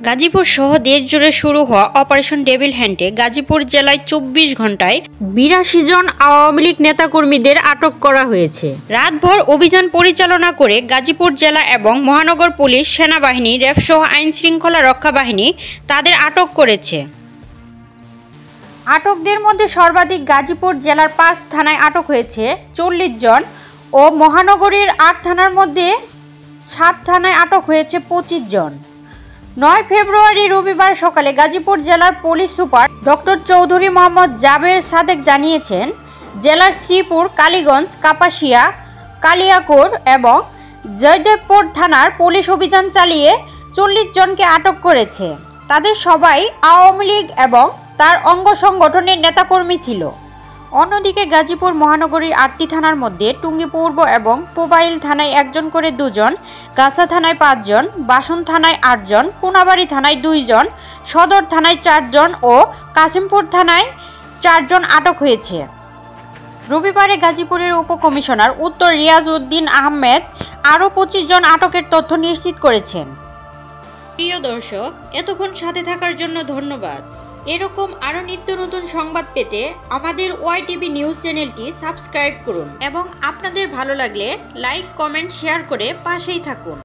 গাজীপুর সহ দেশ জুড়ে শুরু হওয়া অপারেশন ডেভিল হ্যান্ডে গাজীপুর জেলায় ২৪ ঘন্টায় ৮২ জন আওয়ামী লীগ নেতাকর্মীদের আটক করা হয়েছে। রাতভর অভিযান পরিচালনা করে গাজীপুর জেলা এবং মহানগর পুলিশ, সেনাবাহিনী, র্যাব সহ আইন শৃঙ্খলা রক্ষা বাহিনী তাদের আটক করেছে। আটকদের মধ্যে সর্বাধিক গাজীপুর জেলার ৫ থানায় আটক হয়েছে ৪০ জন ও মহানগরীর ৮ থানার মধ্যে ৭ থানায় আটক হয়েছে ২৫ জন। ৯ ফেব্রুয়ারি রবিবার সকালে গাজীপুর জেলার police super doctor Chowdhury Mohammad Jaber Sadek জানিয়েছেন, জেলার শ্রীপুর, কালীগঞ্জ, কাপাসিয়া, কালিয়াকৈর এবং জয়দেবপুর থানার পুলিশ অভিযান চালিয়ে ৪০ জনকে আটক করেছে। তাদের সবাই আওয়ামী লীগ এবং তার অঙ্গ সংগঠনের নেতাকর্মী ছিল। অন্যদিকে গাজীপুর মহানগরীর ৮টি থানার মধ্যে টুঙ্গী পূর্ব এবং পুবাইল থানায় ১ জন করে ২ জন, গাছা থানায় ৫ জন, বাসন থানায় ৮ জন, কোনাবাড়ি থানায় ২ জন, সদর থানায় ৪ জন ও কাশিমপুর থানায় ৪ জন আটক হয়েছে। রবিবারে গাজীপুরের উপকমিশনার উত্তর রিয়াজ উদ্দিন আহমেদ আরও ২৫ জন আটকের তথ্য নিশ্চিত করেছেন। প্রিয় দর্শক, এতক্ষণ সাথে থাকার জন্য ধন্যবাদ। এরকম আরও নিত্য নতুন সংবাদ পেতে আমাদের ওয়াইটিভি নিউজ চ্যানেলটি সাবস্ক্রাইব করুন এবং আপনাদের ভালো লাগলে লাইক, কমেন্ট, শেয়ার করে পাশেই থাকুন।